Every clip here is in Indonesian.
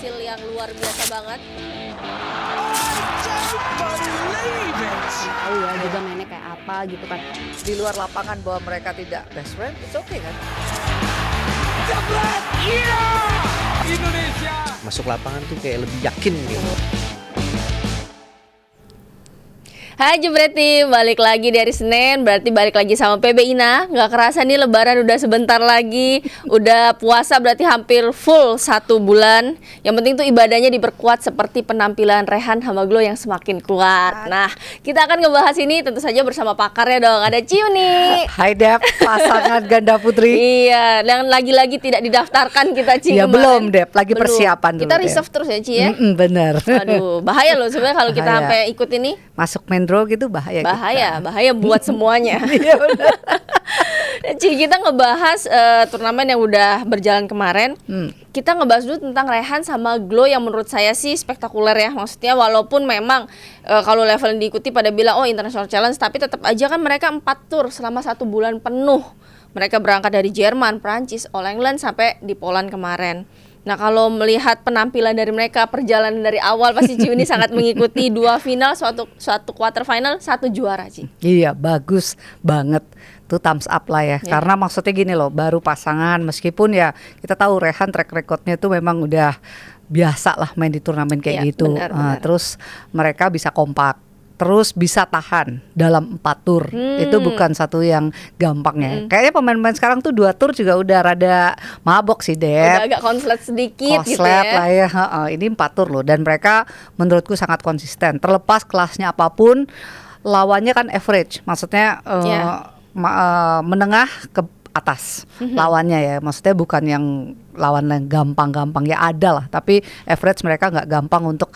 hasil yang luar biasa banget. Tahu ya juga mainnya kayak apa gitu kan. Di luar lapangan bahwa mereka tidak best friend, it's okay kan? Indonesia Masuk lapangan tuh kayak lebih yakin gitu. Hai Jebret Team, balik lagi dari Senin, berarti balik lagi sama PB Ina. Nggak kerasa nih lebaran udah sebentar lagi. Udah puasa berarti hampir full 1 bulan. Yang penting tuh ibadahnya diperkuat seperti penampilan Rehan sama Glo yang semakin kuat. Nah, kita akan ngebahas ini tentu saja bersama pakarnya dong. Ada Ciuni. Hai Dep, pasangan ganda putri. Iya, yang lagi-lagi tidak didaftarkan kita Ci. Ya kemarin. belum Dep, lagi Belum. persiapan dulu. Kita Dep. reserve terus ya Ci ya. Bener. Aduh, bahaya loh sebenarnya kalau kita Bahaya. sampai ikut ini. Masuk main draw gitu bahaya. Bahaya buat semuanya. Iya benar. Ci, kita ngebahas turnamen yang udah berjalan kemarin. Kita ngebahas dulu tentang Rehan sama Glo yang menurut saya sih spektakuler ya. Maksudnya walaupun memang kalau level yang diikuti pada bilang oh International Challenge, tapi tetap aja kan mereka 4 tur selama 1 bulan penuh. Mereka berangkat dari Jerman, Prancis, All England sampai di Poland kemarin. Nah kalau melihat penampilan dari mereka, perjalanan dari awal pasti Ciuni sangat mengikuti 2 final, suatu quarter final, 1 juara Ci. Iya, bagus banget. Tuh thumbs up lah ya. Ya. Karena maksudnya gini loh, baru pasangan meskipun ya kita tahu Rehan track recordnya tuh memang udah biasa lah main di turnamen kayak Iya, gitu. benar. Terus mereka bisa kompak. Terus bisa tahan dalam 4 tur. Itu bukan satu yang gampang ya. Kayaknya pemain-pemain sekarang tuh 2 tur juga udah rada mabok sih Udah Dep. agak konslet sedikit gitu Koslet ya. lah ya. Ini 4 tur loh. Dan mereka menurutku sangat konsisten. Terlepas kelasnya apapun, lawannya kan average. Maksudnya Ya. menengah ke atas lawannya ya. Maksudnya bukan yang lawan yang gampang-gampang ya, ada lah. Tapi average mereka nggak gampang untuk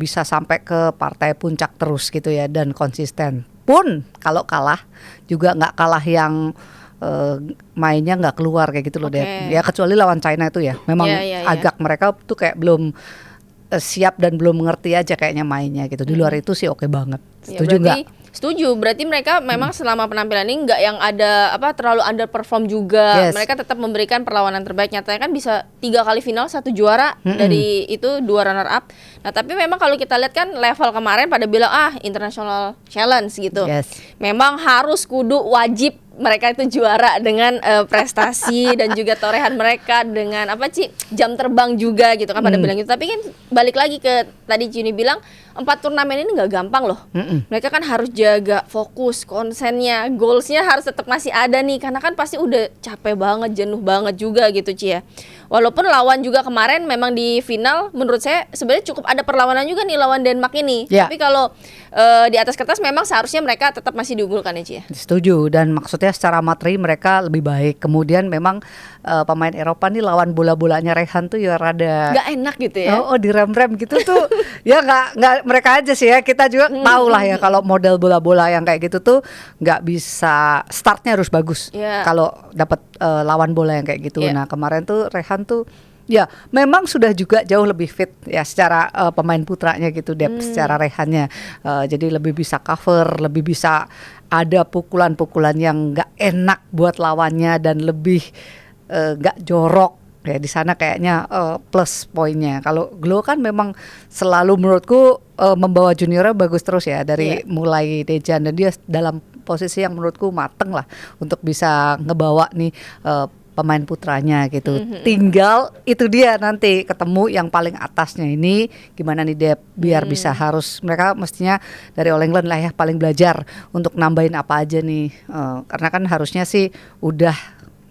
bisa sampai ke partai puncak terus gitu ya, dan konsisten. Pun kalau kalah juga nggak kalah yang mainnya nggak keluar kayak gitu loh Oke. Dep. Ya kecuali lawan China itu ya. Memang Ya. agak mereka tuh kayak belum siap dan belum mengerti aja kayaknya mainnya gitu. Di luar itu sih oke banget. Ya, Setuju nggak? berarti setuju. Berarti mereka memang selama penampilan ini nggak yang ada terlalu underperform juga. Yes. Mereka tetap memberikan perlawanan terbaik. Nyatanya kan bisa 3 kali final, 1 juara, dari itu 2 runner up. Nah tapi memang kalau kita lihat kan level kemarin pada bilang International Challenge gitu. Yes. Memang harus kudu wajib mereka itu juara dengan prestasi dan juga torehan mereka dengan jam terbang juga gitu kan pada bilang gitu. Tapi kan balik lagi ke tadi Ciuni bilang 4 turnamen ini nggak gampang loh. Mereka kan harus jaga fokus, konsennya, goalsnya harus tetap masih ada nih, karena kan pasti udah capek banget, jenuh banget juga gitu Ci ya. Walaupun lawan juga kemarin memang di final menurut saya sebenarnya cukup ada perlawanan juga nih lawan Denmark ini. Ya. Tapi kalau di atas kertas memang seharusnya mereka tetap masih diunggulkan ya Ci ya. Setuju, dan maksudnya secara materi mereka lebih baik. Kemudian memang pemain Eropa nih lawan bola-bolanya Rehan tuh ya rada Nggak enak gitu ya. Oh, direm-rem gitu tuh. Ya nggak mereka aja sih ya. Kita juga tahu lah ya kalau model bola-bola yang kayak gitu tuh nggak bisa, startnya harus bagus. Ya. Kalau dapat lawan bola yang kayak gitu. Ya. Nah, kemarin tuh Rehan tuh ya memang sudah juga jauh lebih fit ya secara pemain putranya gitu Dep, secara Rehannya. Jadi lebih bisa cover, lebih bisa ada pukulan-pukulan yang nggak enak buat lawannya dan lebih nggak jorok. Ya di sana kayaknya plus poinnya. Kalau Glo kan memang selalu menurutku membawa juniornya bagus terus ya dari mulai Dejan, dan dia dalam posisi yang menurutku mateng lah untuk bisa ngebawa nih pemain putranya gitu. Tinggal itu dia nanti ketemu yang paling atasnya ini gimana nih Dep, biar bisa, harus mereka mestinya dari All England lah ya paling belajar untuk nambahin apa aja nih. Karena kan harusnya sih udah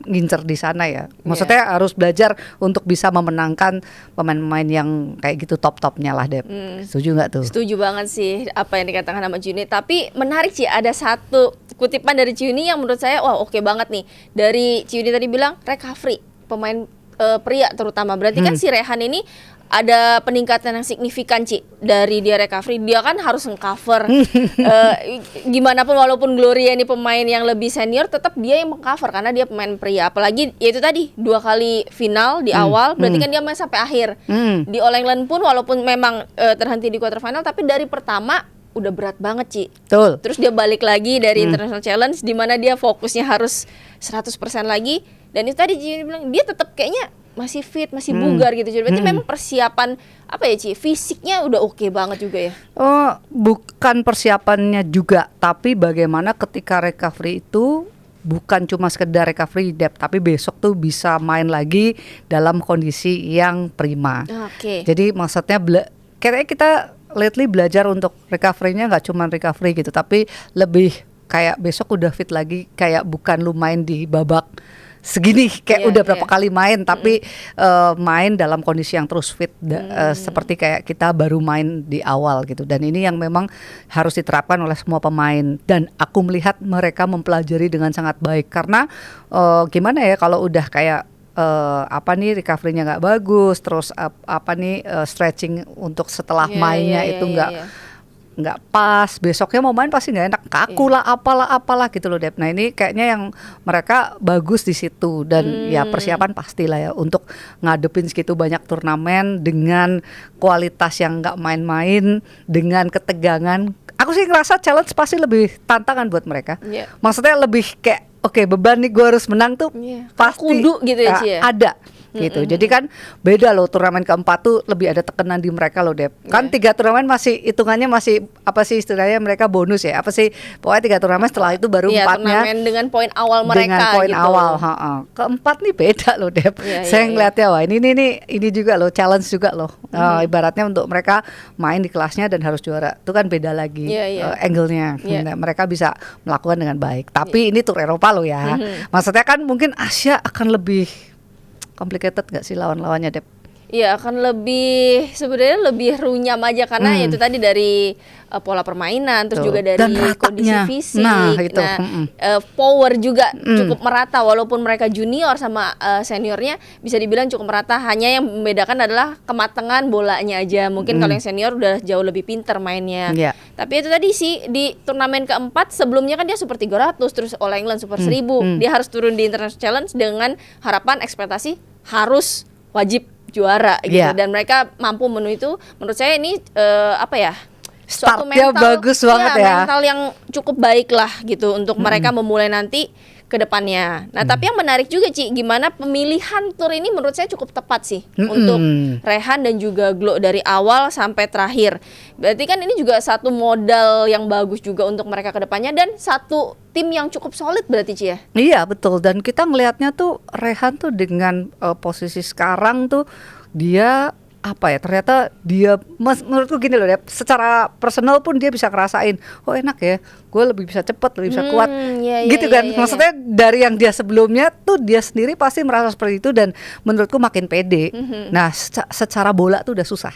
ngincer di sana ya. Maksudnya harus belajar untuk bisa memenangkan pemain-pemain yang kayak gitu top-topnya lah Dep. Setuju nggak tuh? Setuju banget sih apa yang dikatakan sama Ciuni. Tapi menarik sih, ada satu kutipan dari Ciuni yang menurut saya wah oke banget nih. Dari Ciuni tadi bilang recovery pemain pria terutama. Berarti kan si Rehan ini ada peningkatan yang signifikan Ci dari dia recovery. Dia kan harus mengcover gimana pun, walaupun Gloria ini pemain yang lebih senior, tetap dia yang mengcover karena dia pemain pria. Apalagi ya itu tadi 2 kali final di awal, berarti kan dia main sampai akhir. Di All England pun walaupun memang terhenti di quarter final, tapi dari pertama udah berat banget Ci. Betul. Terus dia balik lagi dari International Challenge di mana dia fokusnya harus 100% lagi. Dan itu tadi Ciuni bilang dia tetap kayaknya masih fit, masih bugar gitu. Jadi berarti memang persiapan apa ya, Ci? Fisiknya udah oke banget juga ya. Oh, bukan persiapannya juga, tapi bagaimana ketika recovery itu bukan cuma sekedar recovery depth, tapi besok tuh bisa main lagi dalam kondisi yang prima. Oke. Jadi maksudnya kayaknya kita lately belajar untuk recovery-nya nggak cuma recovery gitu, tapi lebih kayak besok udah fit lagi, kayak bukan lu main di babak segini kayak Iya, udah berapa iya. kali main, tapi main dalam kondisi yang terus fit, seperti kayak kita baru main di awal gitu. Dan ini yang memang harus diterapkan oleh semua pemain, dan aku melihat mereka mempelajari dengan sangat baik. Karena gimana ya, kalau udah kayak apa nih recovery-nya nggak bagus, terus apa nih stretching untuk setelah Iya, mainnya iya, itu iya, iya. nggak pas, besoknya mau main pasti nggak enak, kaku lah, apalah gitu loh, Dep. Nah ini kayaknya yang mereka bagus di situ, dan ya persiapan pastilah ya untuk ngadepin segitu banyak turnamen dengan kualitas yang nggak main-main, dengan ketegangan. Aku sih ngerasa challenge pasti lebih tantangan buat mereka. Iya. Maksudnya lebih kayak oke, beban nih gue harus menang tuh Iya. pasti Kudu gitu ya, Ci, ya? ada. Gitu. Jadi kan beda loh, turnamen keempat tuh lebih ada tekanan di mereka loh, Dep. Kan 3 turnamen masih hitungannya masih apa sih istilahnya, mereka bonus ya. Apa sih? Pokoknya 3 turnamen setelah itu baru Iya, empatnya turnamen dengan poin awal mereka dengan poin gitu. awal, keempat nih beda loh, Dep. Iya, Saya iya, ngeliatnya wah ini juga loh, challenge juga loh. Ibaratnya untuk mereka main di kelasnya dan harus juara, itu kan beda lagi Iya, iya. angle-nya. Iya. Nah, mereka bisa melakukan dengan baik. Tapi ini tur Eropa loh ya. Maksudnya kan mungkin Asia akan lebih complicated gak sih lawan-lawannya, Dep? Iya, akan lebih sebenarnya lebih runyam aja karena itu tadi dari pola permainan, terus Tuh. juga dari Dan kondisi ratanya. fisik. Nah, itu. Power juga cukup merata, walaupun mereka junior sama seniornya bisa dibilang cukup merata. Hanya yang membedakan adalah kematangan bolanya aja. Mungkin kalau yang senior udah jauh lebih pinter mainnya. Iya. Tapi itu tadi sih di turnamen keempat sebelumnya kan dia Super 300, terus All England Super 1000. Dia harus turun di International Challenge dengan harapan ekspektasi harus wajib juara gitu. Iya. Dan mereka mampu memenuhi itu. Menurut saya ini apa ya? Suatu Startnya bagus banget ya. mental yang cukup baik lah gitu untuk mereka memulai nanti ke depannya. Nah, tapi yang menarik juga, Ci, gimana pemilihan tur ini menurut saya cukup tepat sih untuk Rehan dan juga Glo dari awal sampai terakhir. Berarti kan ini juga satu modal yang bagus juga untuk mereka ke depannya dan satu tim yang cukup solid berarti, Ci ya. Iya betul, dan kita ngelihatnya tuh Rehan tuh dengan posisi sekarang tuh dia apa ya, ternyata dia menurutku gini loh, secara personal pun dia bisa ngerasain, oh enak ya, gue lebih bisa cepat, lebih bisa kuat, Iya, gitu iya, kan. iya, Maksudnya dari yang dia sebelumnya tuh dia sendiri pasti merasa seperti itu, dan menurutku makin pede. Nah secara bola tuh udah susah.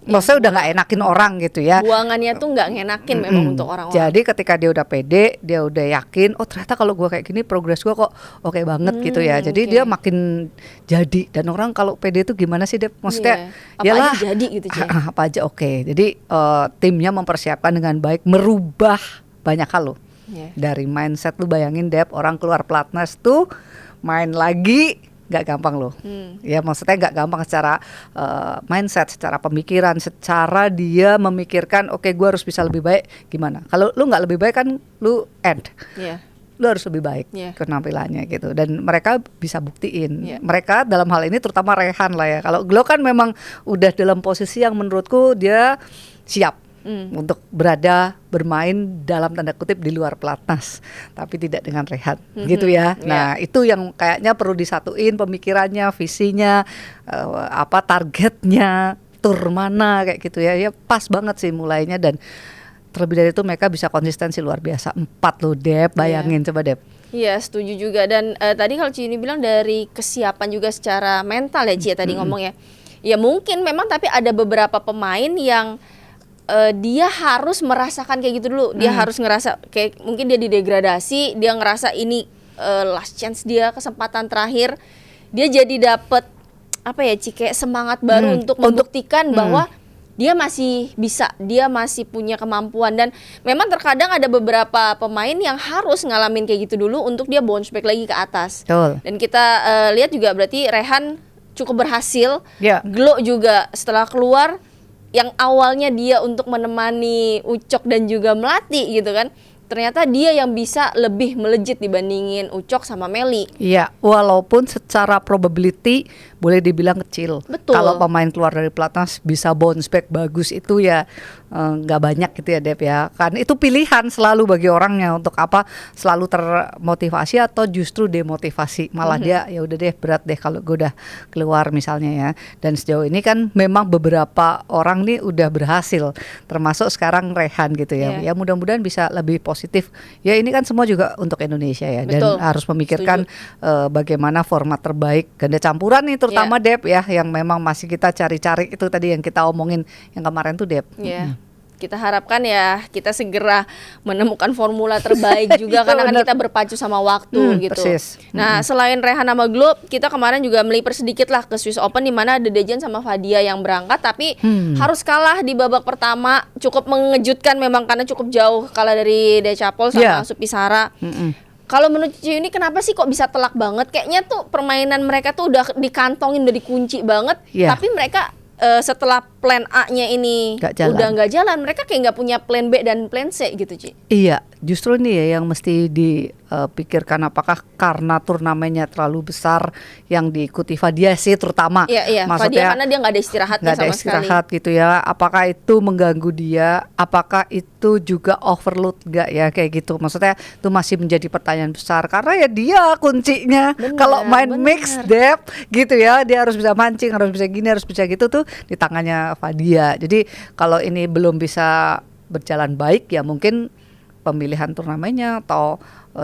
Maksudnya udah nggak enakin orang gitu ya. Buangannya tuh nggak ngenakin memang untuk orang-orang. Jadi ketika dia udah pede, dia udah yakin, oh ternyata kalau gua kayak gini progres gua kok oke banget gitu ya. Jadi oke. dia makin jadi, dan orang kalau pede itu gimana sih, Dep? Maksudnya Iya. Apa yalah, aja jadi gitu, Ci. apa aja oke. Jadi timnya mempersiapkan dengan baik, merubah banyak hal loh. Iya. Dari mindset, lu bayangin, Dep, orang keluar pelatnas tuh main lagi nggak gampang loh. Ya maksudnya nggak gampang secara mindset, secara pemikiran, secara dia memikirkan oke, gue harus bisa lebih baik gimana. Kalau lu nggak lebih baik kan lu end. Iya. Lu harus lebih baik penampilannya gitu, dan mereka bisa buktiin. Mereka dalam hal ini terutama Rehan lah ya. Kalau Glo kan memang udah dalam posisi yang menurutku dia siap untuk bermain dalam tanda kutip di luar pelatnas, tapi tidak dengan Rehan gitu ya. Nah itu yang kayaknya perlu disatuin pemikirannya, visinya, apa targetnya, tur mana kayak gitu ya. Ya pas banget sih mulainya, dan terlebih dari itu mereka bisa konsistensi luar biasa. 4 loh, Dep, bayangin coba, Dep. Iya, setuju juga. Dan tadi kalau Ci ini bilang dari kesiapan juga secara mental ya, Ci ya, tadi ngomong ya. Ya mungkin memang, tapi ada beberapa pemain yang dia harus merasakan kayak gitu dulu. Dia harus ngerasa kayak mungkin dia didegradasi, dia ngerasa ini last chance dia, kesempatan terakhir. Dia jadi dapet apa ya, Ci, kayak semangat baru untuk membuktikan bahwa dia masih bisa, dia masih punya kemampuan. Dan memang terkadang ada beberapa pemain yang harus ngalamin kayak gitu dulu untuk dia bounce back lagi ke atas. Betul. Dan kita lihat juga berarti Rehan cukup berhasil. Ya. Glo juga setelah keluar, yang awalnya dia untuk menemani Ucok dan juga Melati gitu kan, ternyata dia yang bisa lebih melejit dibandingin Ucok sama Meli. Iya, walaupun secara probability boleh dibilang kecil. Betul. Kalau pemain keluar dari pelatnas bisa bounce back bagus itu ya nggak banyak gitu ya Dep ya. Kan itu pilihan selalu bagi orangnya untuk apa selalu termotivasi atau justru demotivasi. Malah dia ya udah deh berat deh kalau gue udah keluar misalnya ya. Dan sejauh ini kan memang beberapa orang nih udah berhasil termasuk sekarang Rehan gitu ya. Iya. Ya mudah-mudahan bisa lebih positif. Ya ini kan semua juga untuk Indonesia ya. Betul. Dan harus memikirkan bagaimana format terbaik ganda campuran nih terutama Dep ya yang memang masih kita cari-cari itu tadi yang kita omongin yang kemarin tuh Dep. Ya. Kita harapkan ya kita segera menemukan formula terbaik juga Iya, karena kan benar. kita berpacu sama waktu gitu. Persis. Nah, selain Rehan sama Globe, kita kemarin juga melipir sedikit lah ke Swiss Open di mana ada Dejan sama Fadia yang berangkat tapi harus kalah di babak pertama. Cukup mengejutkan memang karena cukup jauh kalah dari Decapol sama Iya. Supisara. Mm-mm. Kalau menurut Ciu ini kenapa sih kok bisa telak banget? Kayaknya tuh permainan mereka tuh udah dikantongin, udah dikunci banget. Iya. Tapi mereka setelah plan A-nya ini Nggak jalan. udah nggak jalan, mereka kayak nggak punya plan B dan plan C gitu, Ci. Iya, justru ini ya yang mesti dipikirkan apakah karena turnamennya terlalu besar yang diikuti Fadia sih terutama. Iya, Fadia Maksudnya karena dia nggak ada istirahatnya nggak ada sama sekali. istirahat gitu ya. Apakah itu mengganggu dia? Apakah itu juga overload nggak ya kayak gitu? Maksudnya itu masih menjadi pertanyaan besar karena ya dia kuncinya. Benar, Kalau main benar. mix depth gitu ya, dia harus bisa mancing, harus bisa gini, harus bisa gitu tuh di tangannya Fadia. Jadi kalau ini belum bisa berjalan baik ya mungkin pemilihan turnamennya atau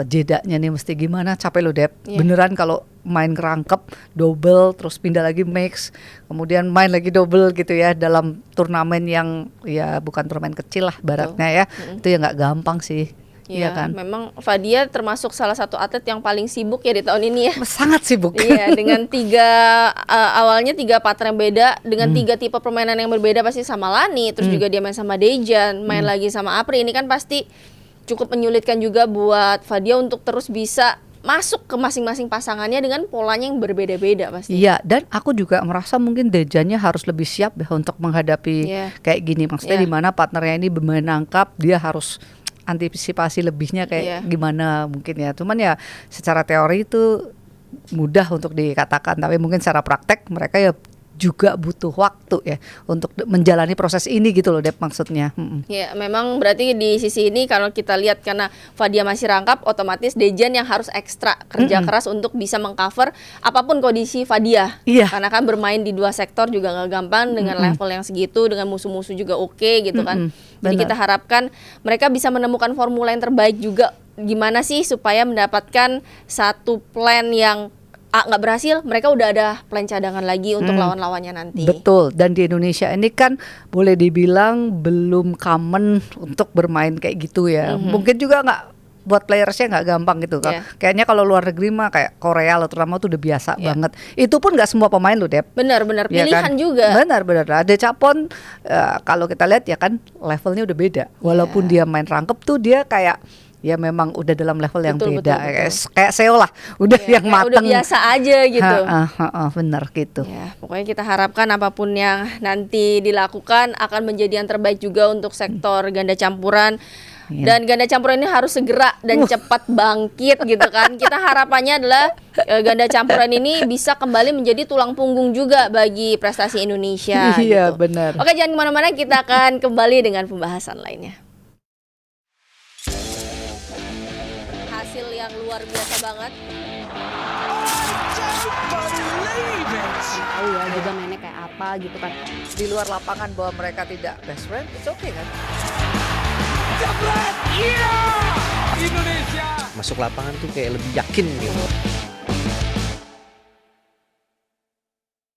jedanya nih mesti gimana, capek lo Dep. Iya. Beneran kalau main kerangkep double terus pindah lagi mix kemudian main lagi double gitu ya dalam turnamen yang ya bukan turnamen kecil lah baratnya ya. Itu ya nggak gampang sih. Iya Ya, kan? memang Fadia termasuk salah satu atlet yang paling sibuk ya di tahun ini ya. Sangat sibuk. Iya, dengan awalnya 3 partner yang beda, dengan 3 tipe permainan yang berbeda pasti sama Lani, terus juga dia main sama Dejan, main lagi sama Apri. Ini kan pasti cukup menyulitkan juga buat Fadia untuk terus bisa masuk ke masing-masing pasangannya dengan polanya yang berbeda-beda pasti. Iya, dan aku juga merasa mungkin Dejannya harus lebih siap ya untuk menghadapi Iya. kayak gini. Maksudnya Iya. di mana partnernya ini bermain angkap, dia harus antisipasi lebihnya kayak Iya. gimana mungkin ya. Cuman ya secara teori itu mudah untuk dikatakan, tapi mungkin secara praktek mereka ya juga butuh waktu ya untuk menjalani proses ini gitu loh Dep maksudnya. Ya, memang berarti di sisi ini kalau kita lihat karena Fadia masih rangkap, otomatis Dejan yang harus ekstra kerja keras untuk bisa mengcover apapun kondisi Fadia. Iya. Karena kan bermain di 2 sektor juga nggak gampang dengan level yang segitu, dengan musuh-musuh juga oke gitu kan. Jadi Benar. kita harapkan mereka bisa menemukan formula yang terbaik juga. Gimana sih supaya mendapatkan satu plan yang nggak berhasil, mereka udah ada plan cadangan lagi untuk lawan-lawannya nanti. Betul, dan di Indonesia ini kan boleh dibilang belum common untuk bermain kayak gitu ya. Mungkin juga nggak buat playersnya nggak gampang gitu kan. Yeah. Kayaknya kalau luar negeri mah kayak Korea lo terutama tuh udah biasa banget. Itu pun nggak semua pemain lo Dep. Benar-benar Ya pilihan kan? juga. Benar. Ada Capon kalau kita lihat ya kan levelnya udah beda. Walaupun dia main rangkep tuh dia kayak ya memang udah dalam level yang Betul, beda. betul. Kayak Seo lah, udah Ya, yang kayak mateng. udah biasa aja gitu. Bener gitu. Ya, pokoknya kita harapkan apapun yang nanti dilakukan akan menjadi yang terbaik juga untuk sektor ganda campuran. Dan ganda campuran ini harus segera dan cepat bangkit gitu kan. Kita harapannya adalah ganda campuran ini bisa kembali menjadi tulang punggung juga bagi prestasi Indonesia. Iya, gitu. benar. Oke, jangan kemana-mana, kita akan kembali dengan pembahasan lainnya. Hasil yang luar biasa banget. Tahu ya juga mainnya kayak apa gitu kan. Di luar lapangan bahwa mereka tidak best friend, it's okay kan? Masuk lapangan tuh kayak lebih yakin gitu.